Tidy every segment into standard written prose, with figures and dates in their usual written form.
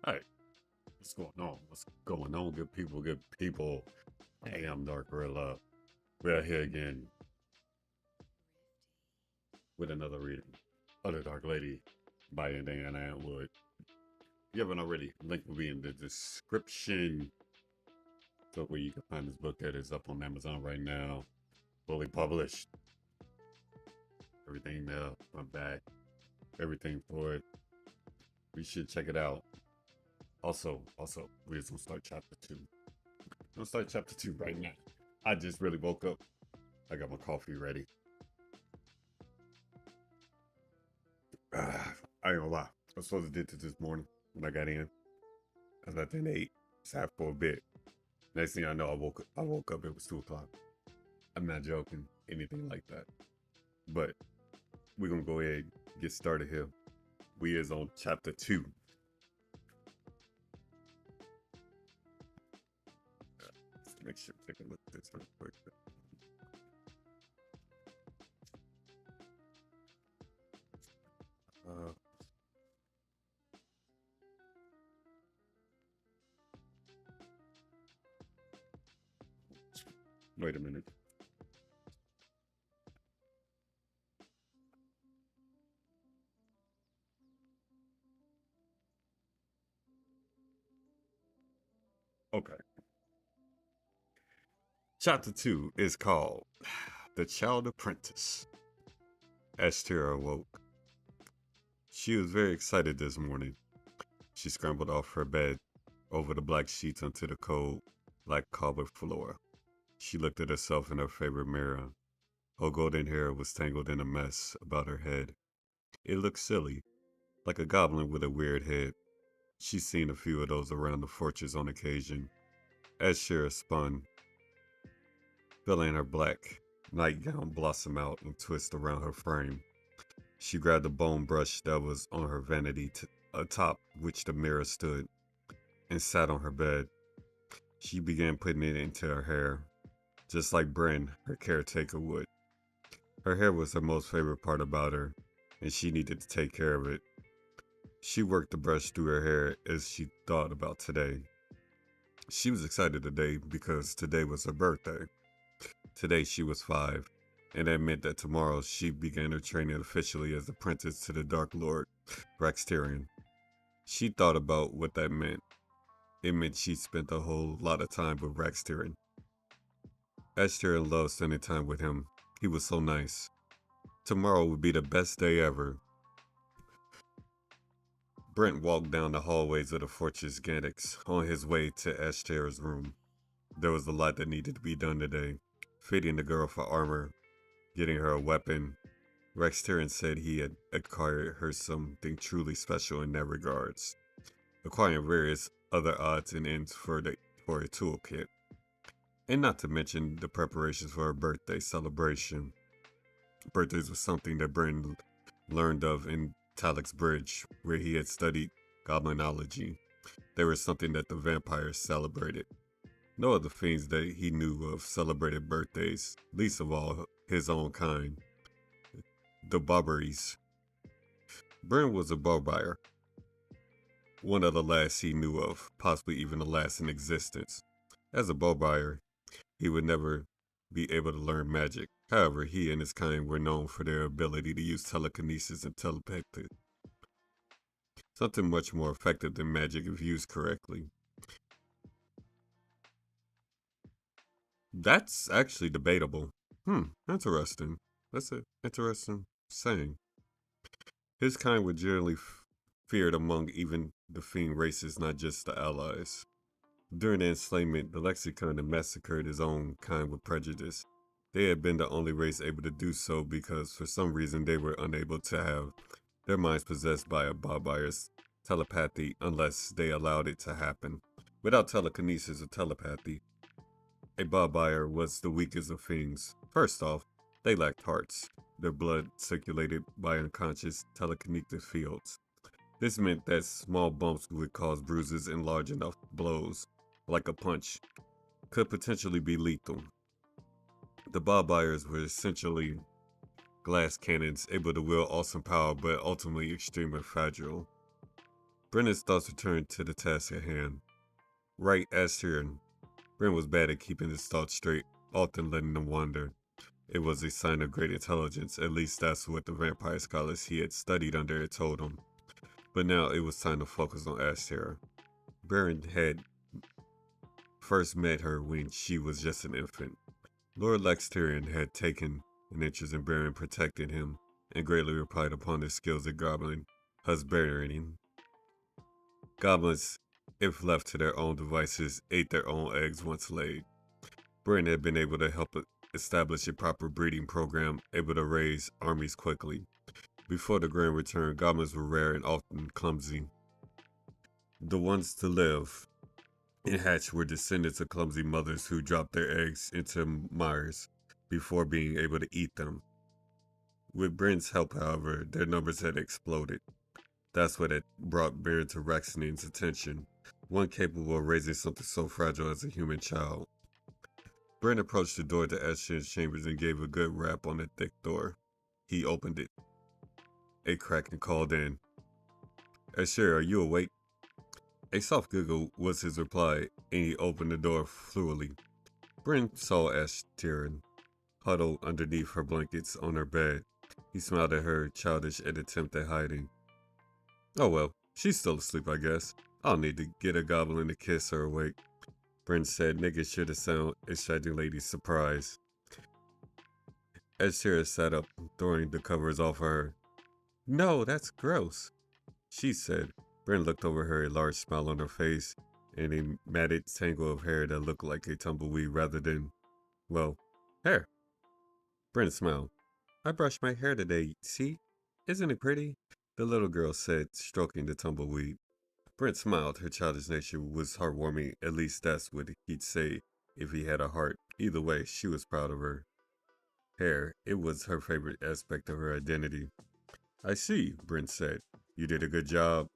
Hey, what's going on? What's going on, good people, good people? Hey, I'm Dark Gorilla. We're here again with another reading of The Dark Lady by Indiana Atwood. If you haven't already, link will be in the description. So where you can find this book that is up on Amazon right now. Fully published. Everything there, front back, everything for it. We should check it out. Also, we're gonna start chapter 2. I'm gonna start chapter 2 right now. I just really woke up. I got my coffee ready. I ain't gonna lie. I was supposed to do this morning when I got in. I was at then 8, sat for a bit. Next thing I know, I woke up, it was 2 o'clock. I'm not joking, anything like that. But we're gonna go ahead and get started here. We is on chapter 2. Let's make sure take a look at this real quick. Wait a minute. Okay. Chapter 2 is called The Child Apprentice. Ashterra awoke. She was very excited this morning. She scrambled off her bed, over the black sheets onto the cold, black cobbled floor. She looked at herself in her favorite mirror. Her golden hair was tangled in a mess about her head. It looked silly, like a goblin with a weird head. She'd seen a few of those around the fortress on occasion. As Shira spun, feeling her black nightgown blossom out and twist around her frame, she grabbed a bone brush that was on her vanity atop which the mirror stood, and sat on her bed. She began putting it into her hair, just like Bryn, her caretaker, would. Her hair was her most favorite part about her, and she needed to take care of it. She worked the brush through her hair as she thought about today. She was excited today because today was her birthday. Today she was 5, and that meant that tomorrow she began her training officially as apprentice to the Dark Lord, Raxterian. She thought about what that meant. It meant she spent a whole lot of time with Raxterian. Ashterra loved spending time with him. He was so nice. Tomorrow would be the best day ever. Brent walked down the hallways of the Fortress Ganix on his way to Ashterra's room. There was a lot that needed to be done today. Fitting the girl for armor, getting her a weapon. Raxterian said he had acquired her something truly special in that regards. Acquiring various other odds and ends for a toolkit. And not to mention the preparations for her birthday celebration. Birthdays was something that Brent learned of in Talix Bridge, where he had studied goblinology. They were something that the vampires celebrated. No other fiends that he knew of celebrated birthdays, least of all his own kind. The Barbaries. Bryn was a Barbar, one of the last he knew of, possibly even the last in existence. As a Barbar, he would never be able to learn magic. However, he and his kind were known for their ability to use telekinesis and telepathy. Something much more effective than magic if used correctly. That's actually debatable. Interesting. That's an interesting saying. His kind were generally feared among even the fiend races, not just the allies. During the enslavement, the Lexicon had massacred his own kind with prejudice. They had been the only race able to do so because for some reason they were unable to have their minds possessed by a barbarous telepathy unless they allowed it to happen. Without telekinesis or telepathy, a barbar was the weakest of fiends. First off, they lacked hearts. Their blood circulated by unconscious telekinetic fields. This meant that small bumps would cause bruises and large enough blows, like a punch, could potentially be lethal. The barbars were essentially glass cannons able to wield awesome power but ultimately extremely fragile. Brendan's thoughts returned to the task at hand. Right, Ashterra. Brendan was bad at keeping his thoughts straight, often letting them wander. It was a sign of great intelligence, at least that's what the vampire scholars he had studied under had told him. But now it was time to focus on Ashterra. Baron had first met her when she was just an infant. Lord Lexterion had taken an interest in Baron, protecting him, and greatly relied upon his skills at goblin husbandry. Goblins, if left to their own devices, ate their own eggs once laid. Baron had been able to help establish a proper breeding program, able to raise armies quickly. Before the Grand Return, goblins were rare and often clumsy. The ones to live and hatch were descendants of clumsy mothers who dropped their eggs into mires before being able to eat them. With Bryn's help, however, their numbers had exploded. That's what had brought Baron to Raxinian's attention, one capable of raising something so fragile as a human child. Bryn approached the door to Ashton's chambers and gave a good rap on the thick door. He opened it. A crack and called in. Ashterra, are you awake? A soft giggle was his reply, and he opened the door fluidly. Bryn saw Ashterra huddled underneath her blankets on her bed. He smiled at her childish attempt at hiding. Oh well, she's still asleep, I guess. I'll need to get a goblin to kiss her awake. Bryn said, nigga should have sounded exciting lady's surprise. Ashterra sat up, throwing the covers off of her. No, that's gross, she said. Bryn looked over her, a large smile on her face, and a matted tangle of hair that looked like a tumbleweed rather than, well, hair. Bryn smiled. I brushed my hair today, see? Isn't it pretty? The little girl said, stroking the tumbleweed. Brent smiled. Her childish nature was heartwarming. At least that's what he'd say if he had a heart. Either way, she was proud of her hair. It was her favorite aspect of her identity. I see, Brent said. You did a good job.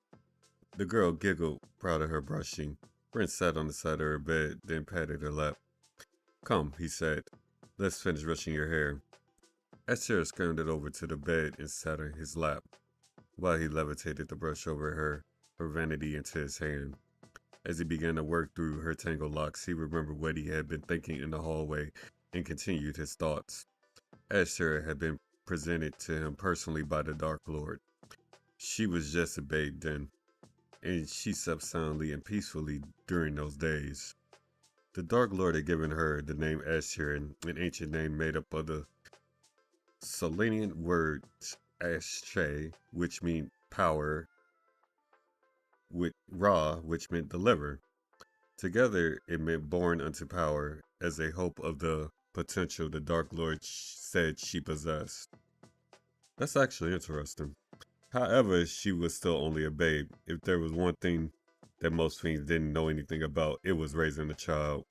The girl giggled, proud of her brushing. Brent sat on the side of her bed, then patted her lap. Come, he said. Let's finish brushing your hair. Ashterra scrambled over to the bed and sat on his lap, while he levitated the brush over her vanity into his hand. As he began to work through her tangled locks, he remembered what he had been thinking in the hallway and continued his thoughts. Ashterra had been presented to him personally by the Dark Lord. She was just a babe then, and she slept soundly and peacefully during those days. The Dark Lord had given her the name Ashterra, an ancient name made up of the Selenian words Ashtre, which mean power, with Ra, which meant deliver. Together, it meant born unto power, as a hope of the potential the Dark Lord said she possessed. That's actually interesting. However, she was still only a babe. If there was one thing that most fiends didn't know anything about, it was raising a child.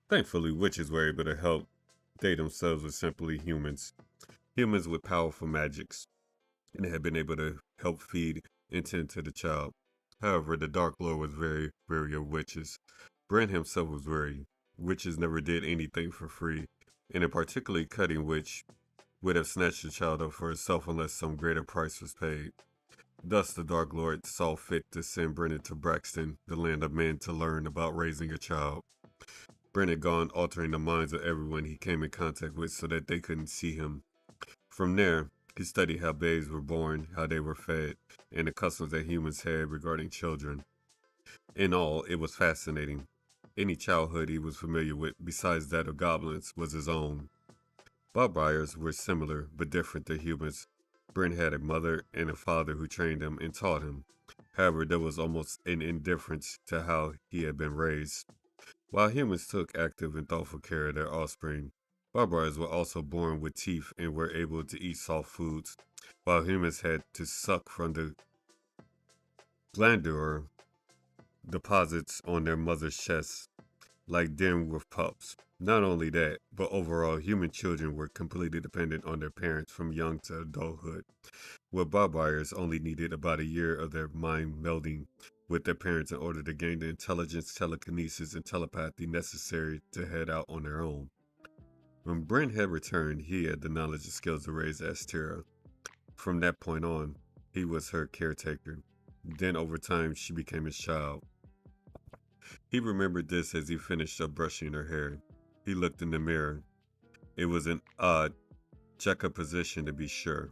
Thankfully, witches were able to help. They themselves were simply humans. Humans with powerful magics, and had been able to help feed and tend to the child. However, the Dark Lord was very wary of witches. Brent himself was wary. Witches never did anything for free, and a particularly cutting witch would have snatched the child up for herself unless some greater price was paid. Thus, the Dark Lord saw fit to send Brennan to Braxton, the land of men, to learn about raising a child. Brennan had gone altering the minds of everyone he came in contact with so that they couldn't see him. From there, he studied how babes were born, how they were fed, and the customs that humans had regarding children. In all, it was fascinating. Any childhood he was familiar with, besides that of goblins, was his own. Barbarians were similar, but different to humans. Bryn had a mother and a father who trained him and taught him. However, there was almost an indifference to how he had been raised. While humans took active and thoughtful care of their offspring, barbarians were also born with teeth and were able to eat soft foods, while humans had to suck from the glandular deposits on their mother's chests, like them with pups. Not only that, but overall, human children were completely dependent on their parents from young to adulthood, where barbarians only needed about a year of their mind melding with their parents in order to gain the intelligence, telekinesis, and telepathy necessary to head out on their own. When Brent had returned, he had the knowledge and skills to raise Ashterra. From that point on, he was her caretaker. Then over time, she became his child. He remembered this as he finished up brushing her hair. He looked in the mirror. It was an odd, juxtaposition to be sure.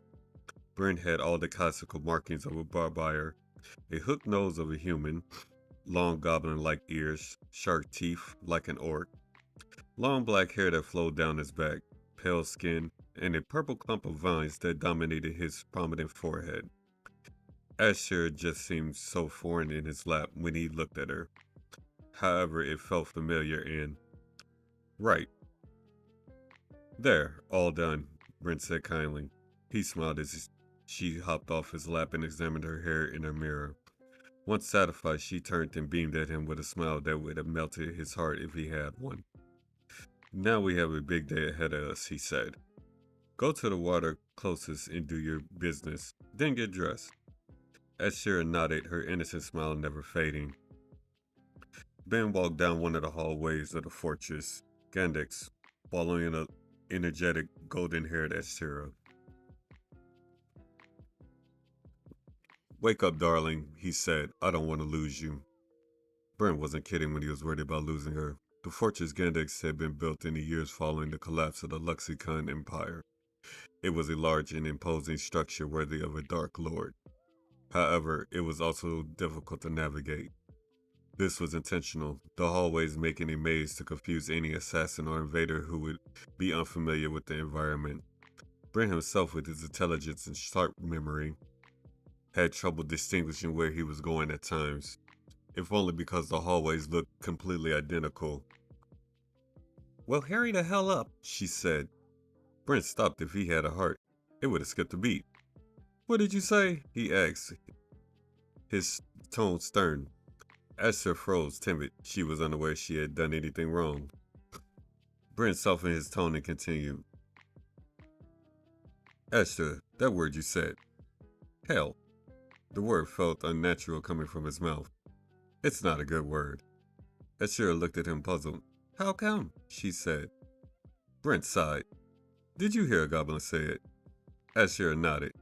Bryn had all the classical markings of a barbarian, a hooked nose of a human, long goblin-like ears, sharp teeth like an orc, long black hair that flowed down his back, pale skin, and a purple clump of vines that dominated his prominent forehead. Ashterra just seemed so foreign in his lap when he looked at her. However, it felt familiar and right. There, all done, Brent said kindly. He smiled as she hopped off his lap and examined her hair in her mirror. Once satisfied, she turned and beamed at him with a smile that would have melted his heart if he had one. Now we have a big day ahead of us, he said. Go to the water closest and do your business, then get dressed. Ashterra nodded, her innocent smile never fading. Ben walked down one of the hallways of the fortress, Gandex, following an energetic, golden-haired Ashterra. Wake up, darling, he said. I don't want to lose you. Brent wasn't kidding when he was worried about losing her. The fortress Gandex had been built in the years following the collapse of the Luxicon Empire. It was a large and imposing structure worthy of a Dark Lord. However, it was also difficult to navigate. This was intentional, the hallways making a maze to confuse any assassin or invader who would be unfamiliar with the environment. Brent himself, with his intelligence and sharp memory, had trouble distinguishing where he was going at times, if only because the hallways looked completely identical. Well, hurry the hell up, she said. Brent stopped. If he had a heart, it would have skipped a beat. What did you say? He asked, his tone stern. Ashterra froze, timid. She was unaware she had done anything wrong. Brent softened his tone and continued. Ashterra, that word you said. Hell. The word felt unnatural coming from his mouth. It's not a good word. Ashterra looked at him puzzled. How come? She said. Brent sighed. Did you hear a goblin say it? Ashterra nodded.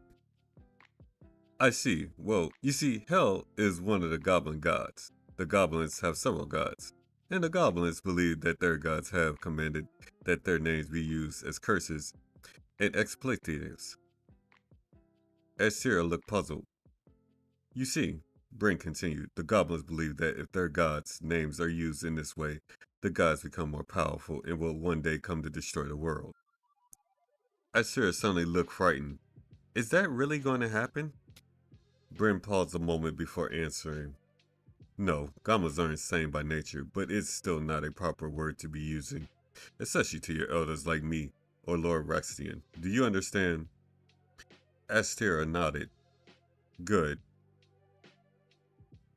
I see. Well, you see, hell is one of the goblin gods. The goblins have several gods, and the goblins believe that their gods have commanded that their names be used as curses and expletive. Ashterra looked puzzled. You see, Brent continued, the goblins believe that if their gods' names are used in this way, the gods become more powerful and will one day come to destroy the world. Ashterra suddenly looked frightened. Is that really going to happen? Brent paused a moment before answering. No, goblins are insane by nature, but it's still not a proper word to be using, especially to your elders like me or Lord Raxian. Do you understand? Ashterra nodded. Good.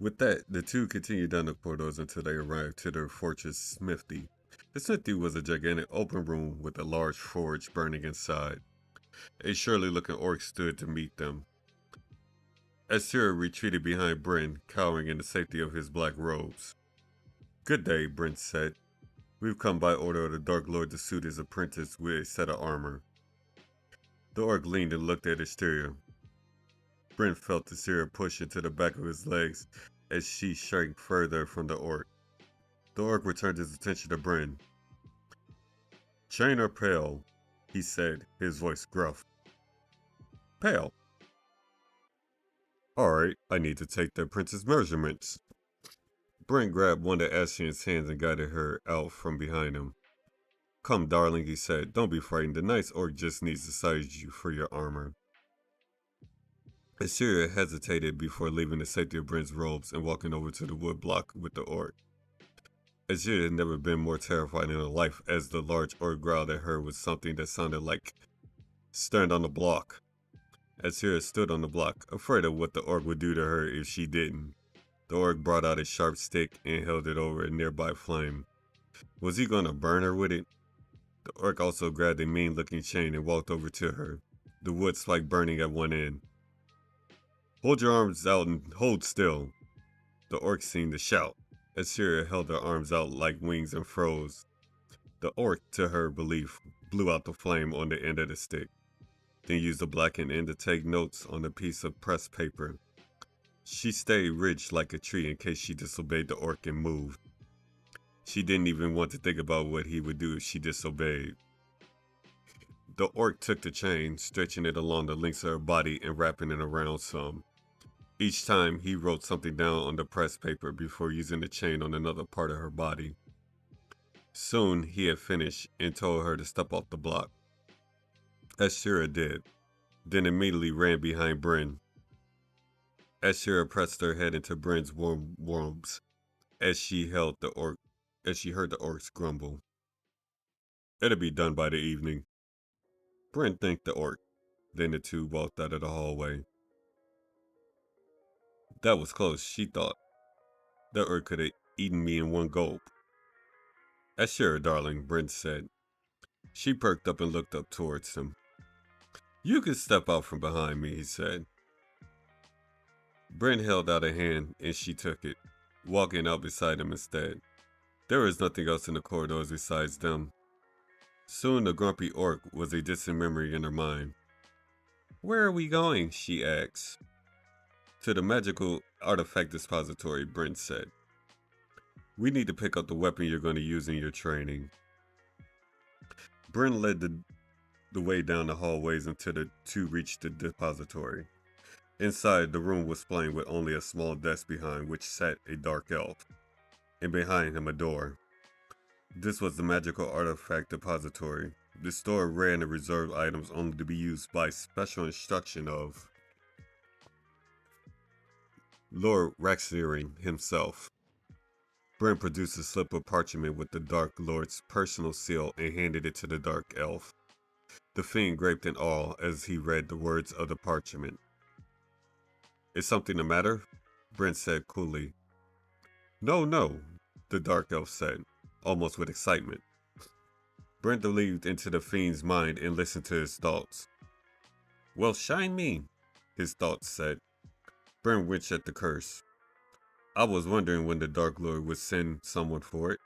With that, the two continued down the corridors until they arrived to their fortress smithy. The smithy was a gigantic open room with a large forge burning inside. A surly-looking orc stood to meet them. Ashterra retreated behind Brent, cowering in the safety of his black robes. Good day, Brent said. We've come by order of the Dark Lord to suit his apprentice with a set of armor. The orc leaned and looked at Ashterra. Brent felt Ashterra push into the back of his legs as she shrank further from the orc. The orc returned his attention to Brent. Chain or pale? He said, his voice gruff. Pale. Alright, I need to take the apprentice's measurements. Brent grabbed one of Ashton's hands and guided her out from behind him. Come, darling, he said. Don't be frightened. The nice orc just needs to size you for your armor. Ashterra hesitated before leaving the safety of Brent's robes and walking over to the wood block with the orc. Ashterra had never been more terrified in her life as the large orc growled at her with something that sounded like, stand on the block. Ashterra stood on the block, afraid of what the orc would do to her if she didn't. The orc brought out a sharp stick and held it over a nearby flame. Was he going to burn her with it? The orc also grabbed a mean-looking chain and walked over to her, the wood spike burning at one end. Hold your arms out and hold still. The orc seemed to shout. Ashterra held her arms out like wings and froze. The orc, to her belief, blew out the flame on the end of the stick, then used the blackened end to take notes on a piece of pressed paper. She stayed ridged like a tree in case she disobeyed the orc and moved. She didn't even want to think about what he would do if she disobeyed. The orc took the chain, stretching it along the length of her body and wrapping it around some. Each time, he wrote something down on the pressed paper before using the chain on another part of her body. Soon, he had finished and told her to step off the block. Ashterra did, then immediately ran behind Bryn. Ashterra pressed her head into Bryn's warm warmth as she heard the orcs grumble. It'll be done by the evening. Bryn thanked the orc. Then the two walked out of the hallway. That was close, she thought. That orc could have eaten me in one gulp. Ashterra, darling, Bryn said. She perked up and looked up towards him. You can step out from behind me, he said. Bryn held out a hand and she took it, walking out beside him instead. There was nothing else in the corridors besides them. Soon the grumpy orc was a distant memory in her mind. Where are we going? She asked. To the magical artifact depository, Brent said. We need to pick up the weapon you're going to use in your training. Brent led the way down the hallways until the two reached the depository. Inside, the room was plain with only a small desk behind which sat a dark elf, and behind him a door. This was the magical artifact depository. The store ran and reserved items only to be used by special instruction of Lord Raxiering himself. Brent produced a slip of parchment with the Dark Lord's personal seal and handed it to the Dark Elf. The fiend gaped in awe as he read the words of the parchment. Is something the matter? Brent said coolly. No, the Dark Elf said, almost with excitement. Brent delved into the fiend's mind and listened to his thoughts. Well, shine me, his thoughts said. Brent winced at the curse. I was wondering when the Dark Lord would send someone for it.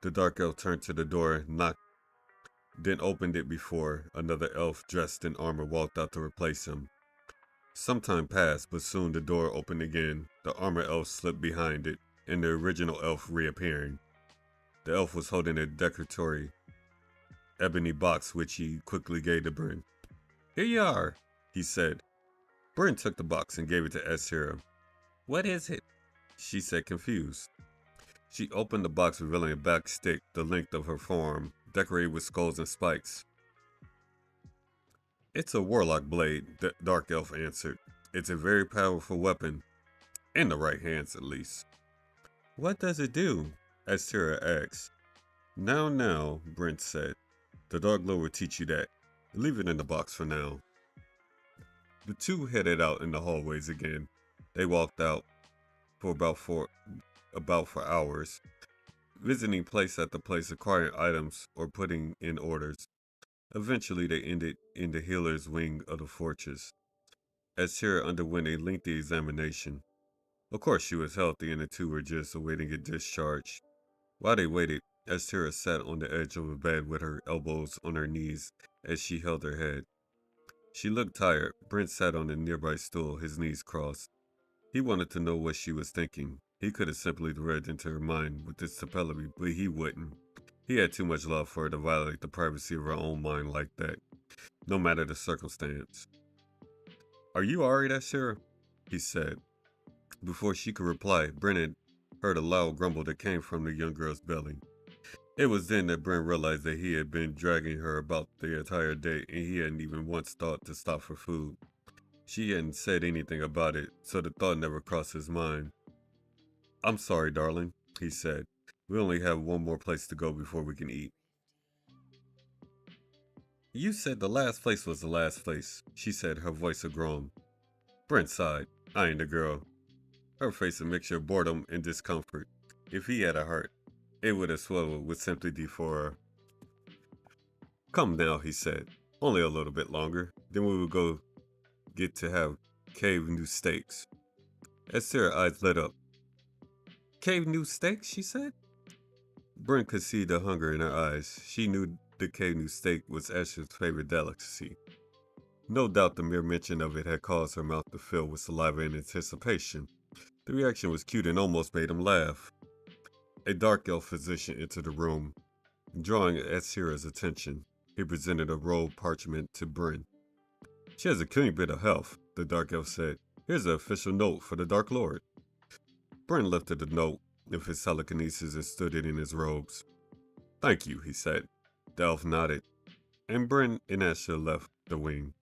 The Dark Elf turned to the door, knocked, then opened it before another elf dressed in armor walked out to replace him. Some time passed, but soon the door opened again, the armor elf slipped behind it, and the original elf reappearing. The elf was holding a decoratory ebony box which he quickly gave to Bryn. Here you are, he said. Bryn took the box and gave it to Ashterra. What is it? She said, confused. She opened the box, revealing a back stick the length of her forearm, decorated with skulls and spikes. It's a warlock blade, the Dark Elf answered. It's a very powerful weapon. In the right hands, at least. What does it do? Ashterra asked. Now, Brent said. The Dark Lord will teach you that. Leave it in the box for now. The two headed out in the hallways again. They walked out for for hours, visiting place after place, acquiring items or putting in orders. Eventually, they ended in the healer's wing of the fortress. Ashterra underwent a lengthy examination. Of course, she was healthy, and the two were just awaiting a discharge. While they waited, Ashterra sat on the edge of a bed with her elbows on her knees as she held her head. She looked tired. Brent sat on a nearby stool, his knees crossed. He wanted to know what she was thinking. He could have simply read into her mind with his telepathy, but he wouldn't. He had too much love for her to violate the privacy of her own mind like that, no matter the circumstance. Are you alright, Ashterra? He said. Before she could reply, Brent heard a loud grumble that came from the young girl's belly. It was then that Brent realized that he had been dragging her about the entire day and he hadn't even once thought to stop for food. She hadn't said anything about it, so the thought never crossed his mind. I'm sorry, darling, he said. We only have one more place to go before we can eat. You said the last place was the last place, she said, her voice a groan. Brent sighed, eyeing the girl, her face a mixture of boredom and discomfort. If he had a heart, it would have swelled with sympathy for her. Come now, he said. Only a little bit longer, then we will go get to have cave new steaks. Ashterra's eyes lit up. Cave new steaks, she said. Brent could see the hunger in her eyes. She knew the cave new steak was Ash's favorite delicacy. No doubt the mere mention of it had caused her mouth to fill with saliva in anticipation. The reaction was cute and almost made him laugh. A dark elf physician entered the room, drawing Ashterra's attention. He presented a rolled parchment to Bryn. She has a clean bit of health, the dark elf said. Here's an official note for the Dark Lord. Bryn lifted the note of his telekinesis and stood it in his robes. Thank you, he said. The elf nodded, and Bryn and Ashterra left the wing.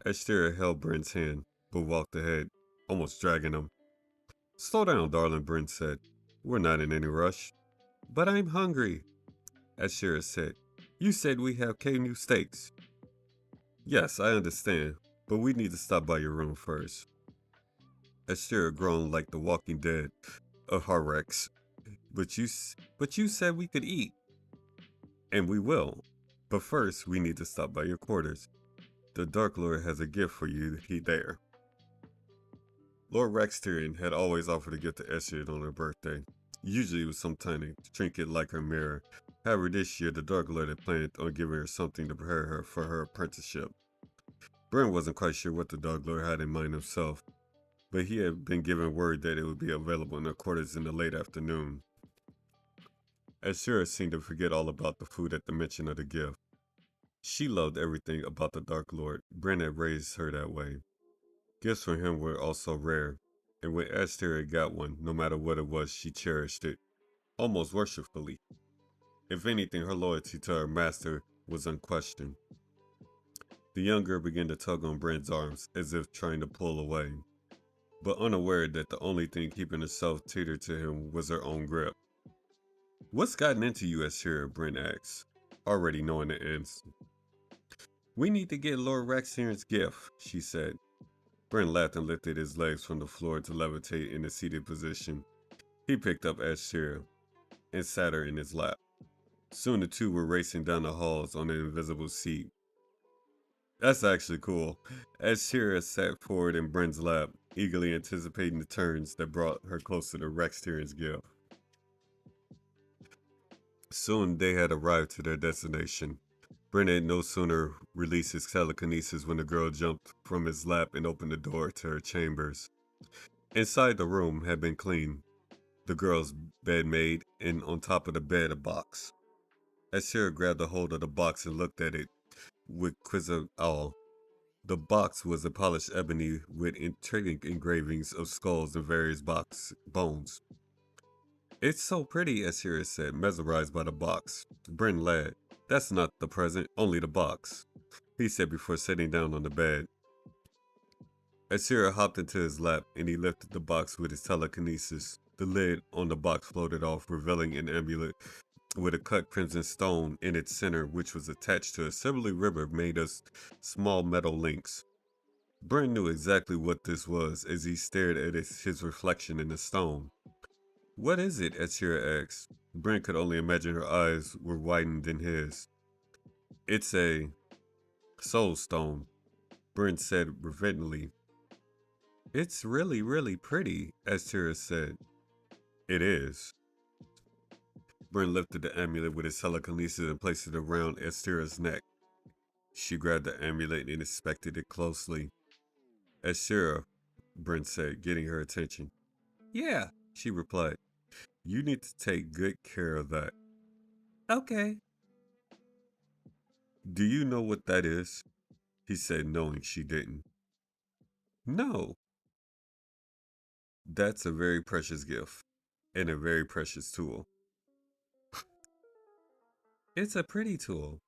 Ashterra held Bryn's hand, but walked ahead, almost dragging him. Slow down, darling, Bryn said. We're not in any rush. But I'm hungry, Ashterra said. You said we have new steaks. Yes, I understand, but we need to stop by your room first. Ashterra groaned like the Walking Dead of Harrex. But you said we could eat. And we will. But first, we need to stop by your quarters. The Dark Lord has a gift for you there. Lord Raxterian had always offered a gift to Ashterra on her birthday. Usually it was some tiny trinket like her mirror. However, this year the Dark Lord had planned on giving her something to prepare her for her apprenticeship. Bryn wasn't quite sure what the Dark Lord had in mind himself, but he had been given word that it would be available in their quarters in the late afternoon. Ashterra seemed to forget all about the food at the mention of the gift. She loved everything about the Dark Lord. Bryn had raised her that way. Gifts from him were also rare, and when Ashterra got one, no matter what it was, she cherished it, almost worshipfully. If anything, her loyalty to her master was unquestioned. The young girl began to tug on Bryn's arms, as if trying to pull away, but unaware that the only thing keeping herself tethered to him was her own grip. What's gotten into you, Ashterra? Bryn asked, already knowing the answer. We need to get Lord Raxterian's gift, she said. Bryn laughed and lifted his legs from the floor to levitate in a seated position. He picked up Ashterra and sat her in his lap. Soon the two were racing down the halls on an invisible seat. That's actually cool. Ashterra sat forward in Bryn's lap, eagerly anticipating the turns that brought her closer to Raxterian's gift. Soon they had arrived to their destination. Bryn had no sooner released his telekinesis when the girl jumped from his lap and opened the door to her chambers. Inside the room had been cleaned, the girl's bed made, and on top of the bed a box. Ashterra grabbed a hold of the box and looked at it with quizzical. The box was a polished ebony with intricate engravings of skulls and various bones. It's so pretty, Ashterra said, mesmerized by the box. Bryn laughed. That's not the present, only the box, he said before sitting down on the bed. Ashterra hopped into his lap and he lifted the box with his telekinesis. The lid on the box floated off, revealing an amulet with a cut crimson stone in its center, which was attached to a silvery ribbon made of small metal links. Bryn knew exactly what this was as he stared at his reflection in the stone. What is it? Ashterra asked. Bryn could only imagine her eyes were widened in his. It's a soul stone, Bryn said reverently. It's really, really pretty, Ashterra said. It is. Bryn lifted the amulet with his telekinesis and placed it around Ashterra's neck. She grabbed the amulet and inspected it closely. Ashterra, Bryn said, getting her attention. Yeah, she replied. You need to take good care of that. Okay. Do you know what that is? He said, knowing she didn't. No. That's a very precious gift, and a very precious tool. It's a pretty tool.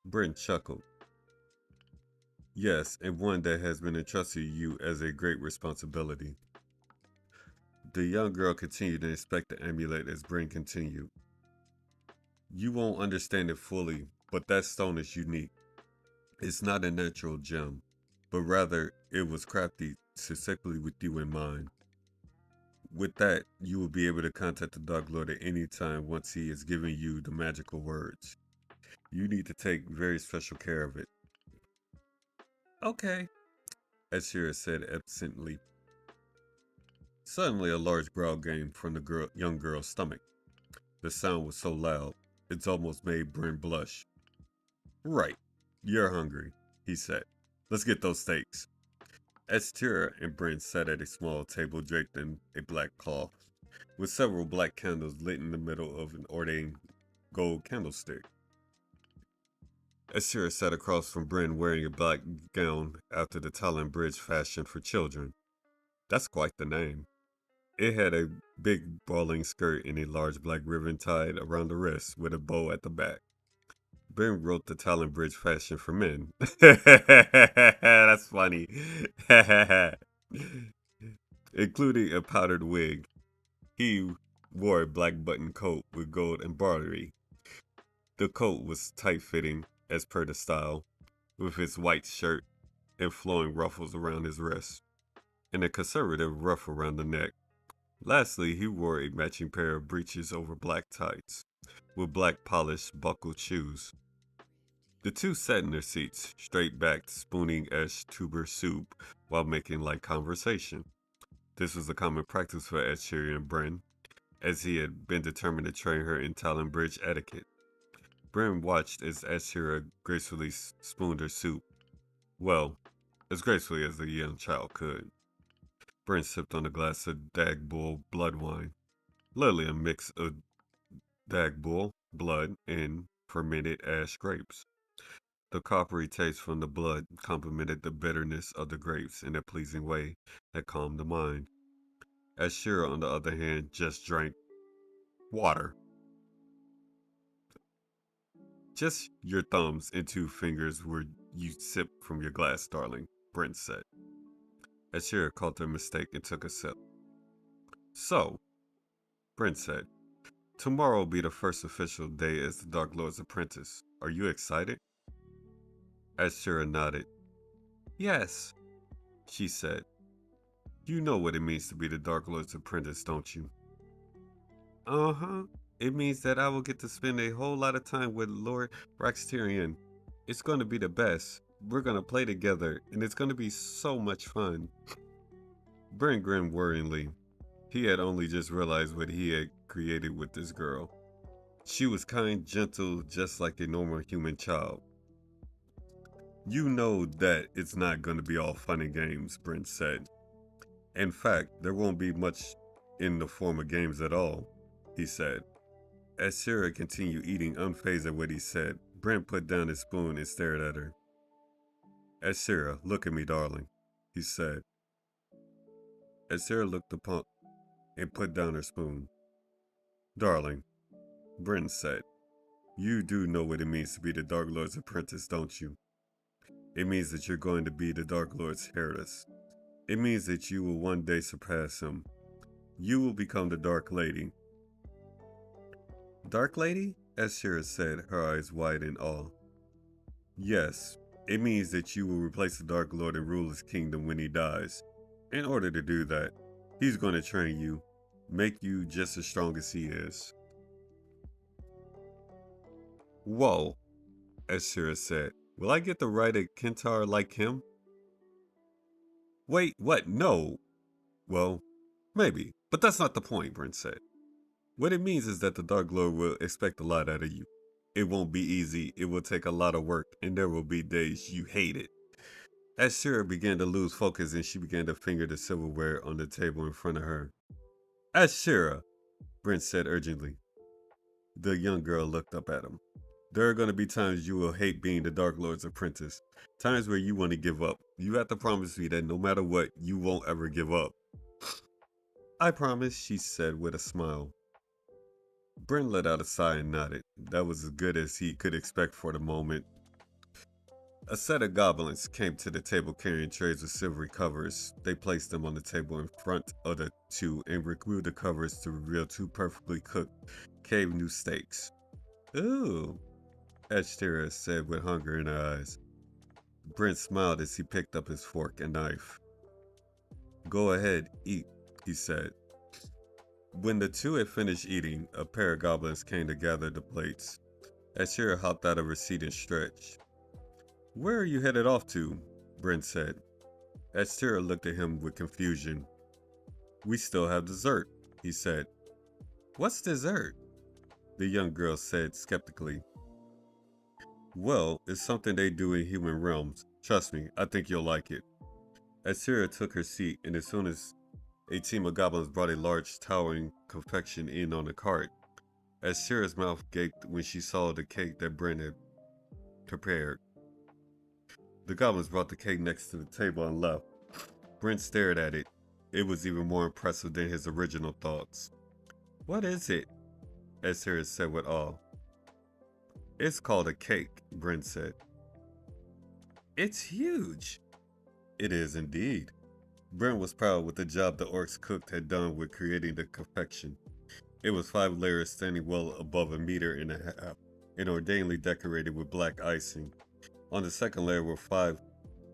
Bryn chuckled. Yes, and one that has been entrusted to you as a great responsibility. The young girl continued to inspect the amulet as Bryn continued. You won't understand it fully, but that stone is unique. It's not a natural gem, but rather it was crafted specifically with you in mind. With that, you will be able to contact the Dark Lord at any time once he has given you the magical words. You need to take very special care of it. Okay, Ashterra said absently. Suddenly a large growl came from the young girl's stomach. The sound was so loud, it almost made Bryn blush. Right, you're hungry, he said. Let's get those steaks. Ashterra and Brent sat at a small table draped in a black cloth, with several black candles lit in the middle of an ordained gold candlestick. Ashterra sat across from Brent wearing a black gown after the Talon Bridge fashion for children. That's quite the name. It had a big brawling skirt and a large black ribbon tied around the wrist with a bow at the back. Ben wrote the Talon Bridge fashion for men. That's funny. Including a powdered wig. He wore a black button coat with gold embroidery. The coat was tight fitting, as per the style, with his white shirt and flowing ruffles around his wrists, and a conservative ruff around the neck. Lastly, he wore a matching pair of breeches over black tights, with black polished buckled shoes. The two sat in their seats, straight backed, spooning Ash tuber soup while making light conversation. This was a common practice for Ashterra and Bren, as he had been determined to train her in Talon Bridge etiquette. Bren watched as Ashterra gracefully spooned her soup. Well, as gracefully as a young child could. Bren sipped on a glass of Dag Bull blood wine, literally a mix of Dag Bull, blood, and fermented ash grapes. The coppery taste from the blood complemented the bitterness of the grapes in a pleasing way that calmed the mind. Ashterra, on the other hand, just drank water. Just your thumbs and two fingers where you sip from your glass, darling, Brent said. Ashterra caught their mistake and took a sip. So, Brent said, tomorrow will be the first official day as the Dark Lord's apprentice. Are you excited? Ashterra nodded. Yes, she said. You know what it means to be the Dark Lord's apprentice, don't you? Uh-huh. It means that I will get to spend a whole lot of time with Lord Raxterian. It's going to be the best. We're going to play together, and it's going to be so much fun. Brent grinned worryingly. He had only just realized what he had created with this girl. She was kind, gentle, just like a normal human child. You know that it's not going to be all fun and games, Brent said. In fact, there won't be much in the form of games at all, he said. As Sarah continued eating unfazed at what he said, Brent put down his spoon and stared at her. As Sarah, look at me, darling, he said. As Sarah looked upon and put down her spoon. Darling, Brent said, you do know what it means to be the Dark Lord's apprentice, don't you? It means that you're going to be the Dark Lord's heiress. It means that you will one day surpass him. You will become the Dark Lady. Dark Lady? Ashterra said, her eyes wide in awe. Yes, it means that you will replace the Dark Lord and rule his kingdom when he dies. In order to do that, he's going to train you, make you just as strong as he is. Whoa, Ashterra said. Will I get to ride a Kentaur like him? Wait, what? No. Well, maybe, but that's not the point, Brent said. What it means is that the Dark Lord will expect a lot out of you. It won't be easy, it will take a lot of work, and there will be days you hate it. As Sarah began to lose focus and she began to finger the silverware on the table in front of her. Ashterra, Brent said urgently. The young girl looked up at him. There are going to be times you will hate being the Dark Lord's apprentice. Times where you want to give up. You have to promise me that no matter what, you won't ever give up. I promise, she said with a smile. Brent let out a sigh and nodded. That was as good as he could expect for the moment. A set of goblins came to the table carrying trays with silvery covers. They placed them on the table in front of the two and removed the covers to reveal two perfectly cooked cave new steaks. Ooh, Ashterra said with hunger in her eyes. Brent smiled as he picked up his fork and knife. Go ahead, eat, he said. When the two had finished eating, a pair of goblins came to gather the plates. Ashterra hopped out of her seat and stretched. Where are you headed off to? Brent said. Ashterra looked at him with confusion. We still have dessert, he said. What's dessert? The young girl said skeptically. Well, it's something they do in human realms. Trust me, I think you'll like it. Ashterra took her seat, and as soon as a team of goblins brought a large, towering confection in on a cart, Ashterra's mouth gaped when she saw the cake that Brent had prepared. The goblins brought the cake next to the table and left. Brent stared at it. It was even more impressive than his original thoughts. What is it? Ashterra said with awe. It's called a cake, Brent said. It's huge. It is indeed. Brent was proud with the job the orc's cook had done with creating the confection. It was 5 layers standing well above a meter and a half, and ordainedly decorated with black icing. On the second layer were 5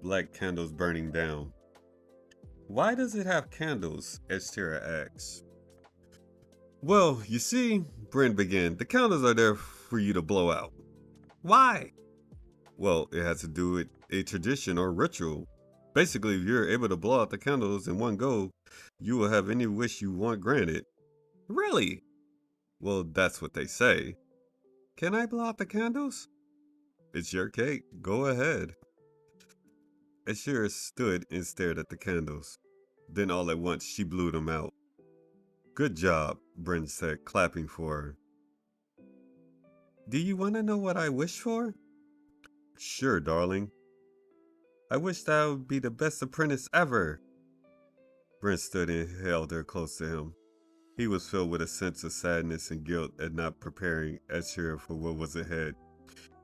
black candles burning down. Why does it have candles? Ashterra asked. Well, you see, Brent began, the candles are there for you to blow out. Why? Well, it has to do with a tradition or ritual. Basically, if you're able to blow out the candles in one go, you will have any wish you want granted. Really? Well, that's what they say. Can I blow out the candles? It's your cake. Go ahead. Ashterra stood and stared at the candles. Then all at once, she blew them out. Good job, Brent said, clapping for her. Do you want to know what I wish for? Sure, darling. I wish that I would be the best apprentice ever. Brent stood and held her close to him. He was filled with a sense of sadness and guilt at not preparing Ashterra for what was ahead.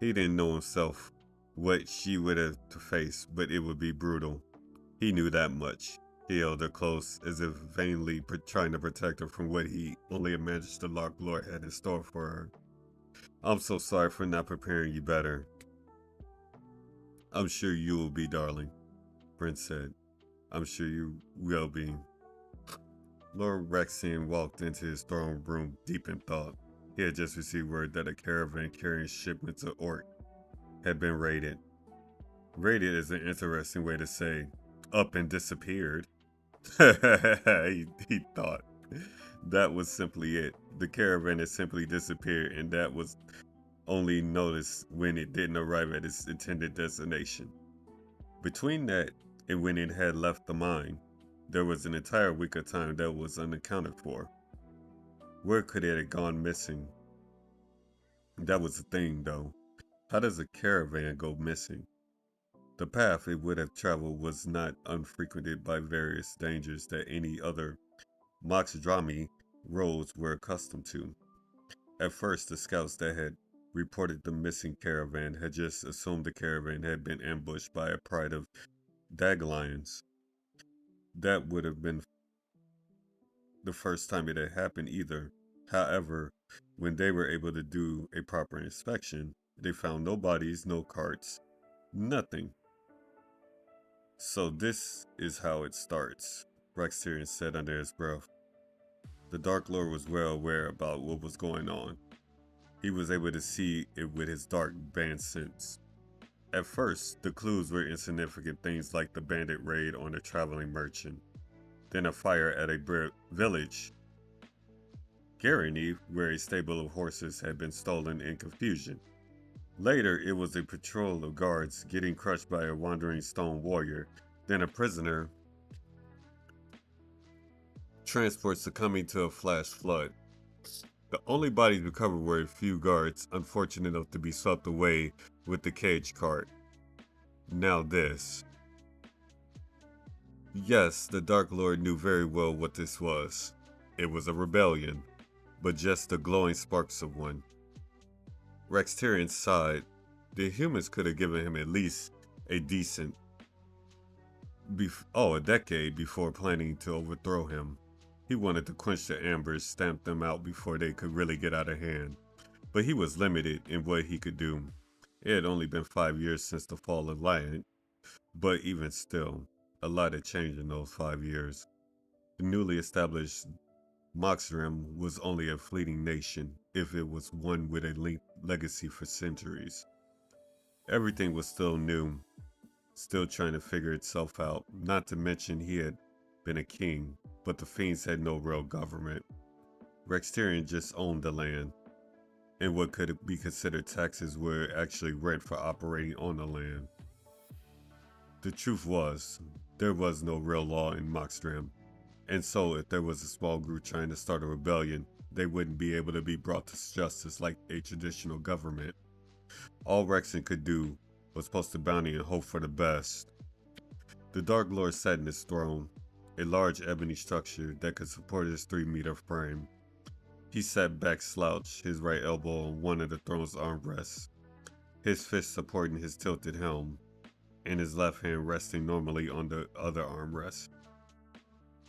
He didn't know himself what she would have to face, but it would be brutal. He knew that much. He held her close, as if vainly trying to protect her from what he only imagined the Dark Lord had in store for her. I'm so sorry for not preparing you better. I'm sure you will be, darling, Brent said. I'm sure you will be. Lord Rexian walked into his throne room deep in thought. He had just received word that a caravan carrying shipments of orc had been raided. Raided is an interesting way to say up and disappeared. he thought. That was simply it. The caravan had simply disappeared, and that was only noticed when it didn't arrive at its intended destination. Between that and when it had left the mine, there was an entire week of time that was unaccounted for. Where could it have gone missing? That was the thing, though. How does a caravan go missing? The path it would have traveled was not unfrequented by various dangers that any other Moxdrami roads were accustomed to. At first, the scouts that had reported the missing caravan had just assumed the caravan had been ambushed by a pride of Daglions. That would have been the first time it had happened either. However, when they were able to do a proper inspection, they found no bodies, no carts, nothing. So this is how it starts, Rexian said under his breath. The Dark Lord was well aware about what was going on. He was able to see it with his dark band sense. At first, the clues were insignificant things like the bandit raid on a traveling merchant, then a fire at a village, Garany, where a stable of horses had been stolen in confusion. Later, it was a patrol of guards getting crushed by a wandering stone warrior, then a prisoner transport succumbing to a flash flood. The only bodies recovered were a few guards, unfortunate enough to be swept away with the cage cart. Now this. Yes, the Dark Lord knew very well what this was. It was a rebellion, but just the glowing sparks of one. Rexian sighed. The humans could have given him at least a decent, a decade before planning to overthrow him. He wanted to quench the embers, stamp them out before they could really get out of hand. But he was limited in what he could do. It had only been 5 years since the fall of Lion, but even still, a lot had changed in those 5 years. The newly established Moxrim was only a fleeting nation, if it was one with a legacy for centuries. Everything was still new, still trying to figure itself out, not to mention he had been a king, but the fiends had no real government. Rexian just owned the land, and what could be considered taxes were actually rent for operating on the land. The truth was, there was no real law in Mockstram, and so if there was a small group trying to start a rebellion, they wouldn't be able to be brought to justice like a traditional government. All Rexon could do was post a bounty and hope for the best. The Dark Lord sat in his throne, a large ebony structure that could support his 3-meter frame. He sat back slouched, his right elbow on one of the throne's armrests, his fist supporting his tilted helm, and his left hand resting normally on the other armrest.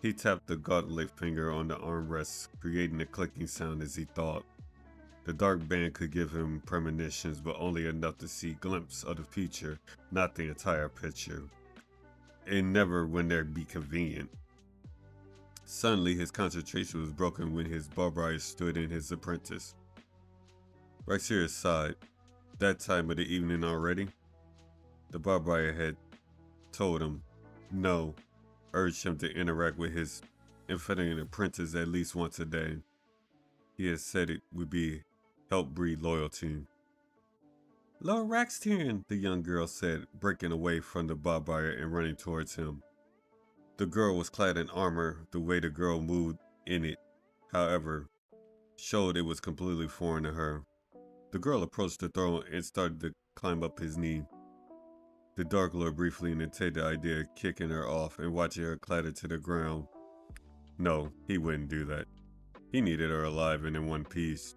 He tapped the gauntlet finger on the armrest, creating a clicking sound as he thought. The dark band could give him premonitions, but only enough to see a glimpse of the future, not the entire picture. And never when there'd be convenient. Suddenly, his concentration was broken when his barbarian stood in his apprentice. Rexir sighed. That time of the evening already? The barbarian had told him no, urged him to interact with his infidel apprentice at least once a day. He had said it would be help breed loyalty. Lord Raxtian, the young girl said, breaking away from the barbarian and running towards him. The girl was clad in armor. The way the girl moved in it, however, showed it was completely foreign to her. The girl approached the throne and started to climb up his knee. The Dark Lord briefly entertained the idea of kicking her off and watching her clatter to the ground. No, he wouldn't do that. He needed her alive and in one piece.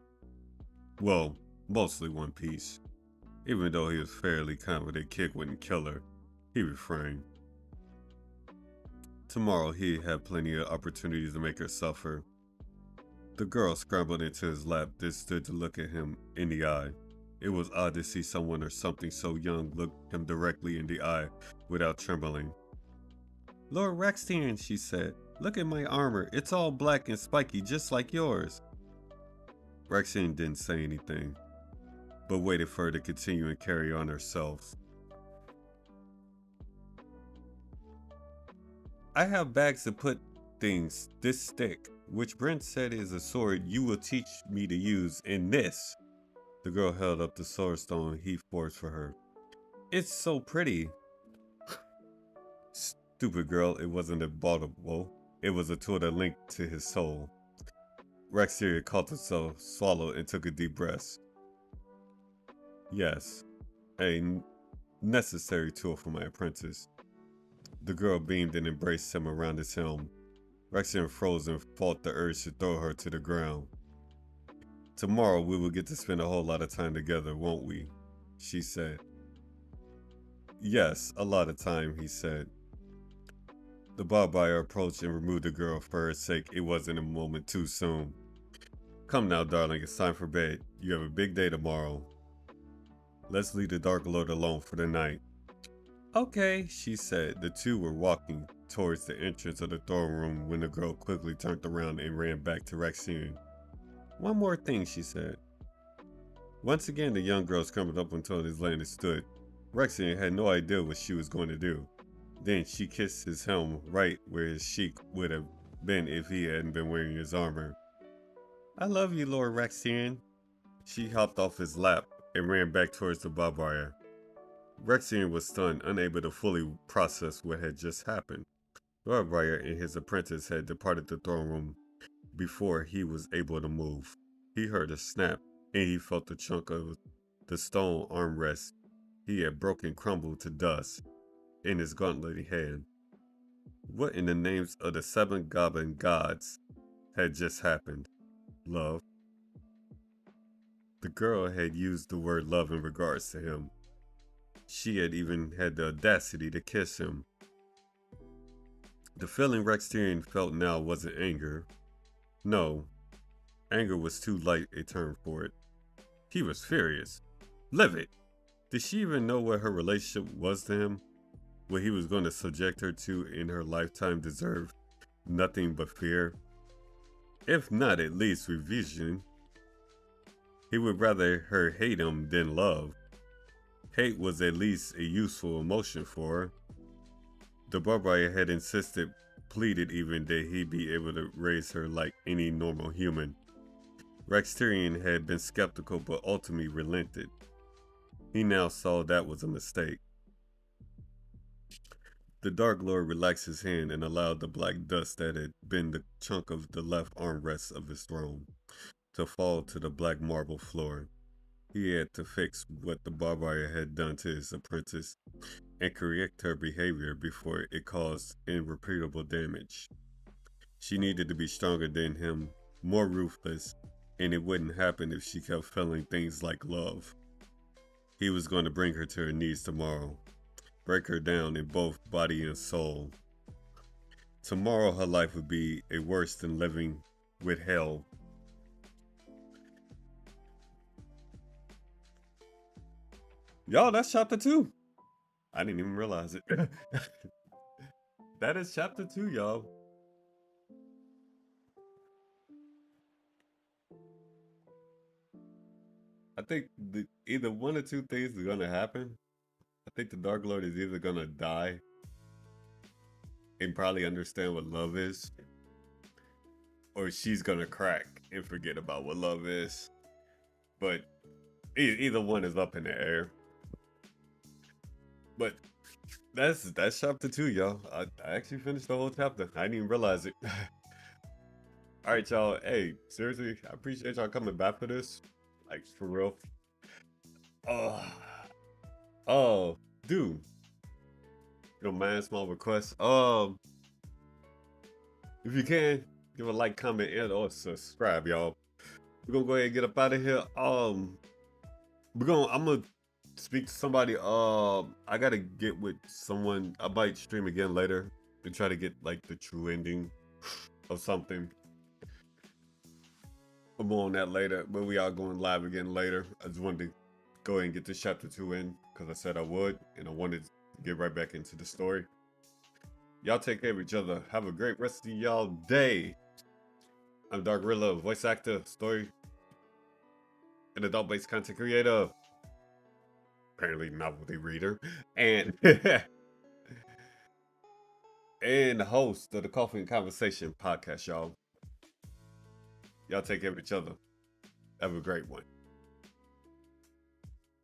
Well, mostly one piece. Even though he was fairly confident Kick wouldn't kill her, he refrained. Tomorrow he'd have plenty of opportunities to make her suffer. The girl scrambled into his lap, then stood to look at him in the eye. It was odd to see someone or something so young look him directly in the eye without trembling. Lord Raxtian, she said, look at my armor. It's all black and spiky just like yours. Raxtian didn't say anything, but waited for her to continue and carry on herself. I have bags to put things, this stick, which Brent said is a sword you will teach me to use in this. The girl held up the sword stone he forged for her. It's so pretty. Stupid girl, it wasn't a bauble. It was a tool that linked to his soul. Rexteria caught himself, swallowed, and took a deep breath. Yes, a necessary tool for my apprentice. The girl beamed and embraced him around his helm. Rexteria froze and fought the urge to throw her to the ground. Tomorrow we will get to spend a whole lot of time together, won't we? She said. Yes, a lot of time, he said. The barbarian approached and removed the girl for her sake. It wasn't a moment too soon. Come now, darling, it's time for bed. You have a big day tomorrow. Let's leave the Dark Lord alone for the night. Okay, she said. The two were walking towards the entrance of the throne room when the girl quickly turned around and ran back to Raxian. One more thing, she said. Once again, the young girl scrambled up until his land and stood. Raxian had no idea what she was going to do. Then she kissed his helm right where his cheek would have been if he hadn't been wearing his armor. I love you, Lord Raxian. She hopped off his lap and ran back towards the barbarian. Raxian was stunned, unable to fully process what had just happened. The barbarian and his apprentice had departed the throne room before he was able to move. He heard a snap, and he felt the chunk of the stone armrest he had broken crumble to dust in his gauntlet hand. What in the names of the 7 goblin gods had just happened? Love. The girl had used the word love in regards to him. She had even had the audacity to kiss him. The feeling Raxtian felt now wasn't anger. No, anger was too light a term for it. He was furious, livid. Did she even know what her relationship was to him? What he was going to subject her to in her lifetime deserved nothing but fear. If not at least revision. He would rather her hate him than love. Hate was at least a useful emotion for her. The barbarian had insisted, pleaded even, that he be able to raise her like any normal human. Raxtian had been skeptical but ultimately relented. He now saw that was a mistake. The Dark Lord relaxed his hand and allowed the black dust that had been the chunk of the left armrest of his throne to fall to the black marble floor. He had to fix what the barbarian had done to his apprentice and correct her behavior before it caused irreparable damage. She needed to be stronger than him, more ruthless, and it wouldn't happen if she kept feeling things like love. He was going to bring her to her knees tomorrow, break her down in both body and soul. Tomorrow her life would be a worse than living with hell. Y'all, that's chapter 2. I didn't even realize it. That is chapter 2, y'all. I think either one or two things are gonna happen. I think the Dark Lord is either gonna die and probably understand what love is, or she's gonna crack and forget about what love is. But either one is up in the air. But that's chapter 2, y'all. I actually finished the whole chapter. I didn't even realize it. All right, y'all. Hey, seriously, I appreciate y'all coming back for this. Like, for real. Oh, oh, dude. You don't mind small request. If you can, give a like, comment, and or subscribe, y'all. We're gonna go ahead and get up out of here. I'm gonna speak to somebody. I gotta get with someone. I might stream again later to try to get like the true ending of something. I'm more on that later, but we are going live again later. I just wanted to go ahead and get this chapter 2 in because I said I would, and I wanted to get right back into the story. Y'all take care of each other. Have a great rest of y'all day. I'm Dark Riddler, voice actor, story, and adult-based content creator. Apparently novelty reader. And and the host of the Coffee and Conversation podcast, y'all. Y'all take care of each other. Have a great one.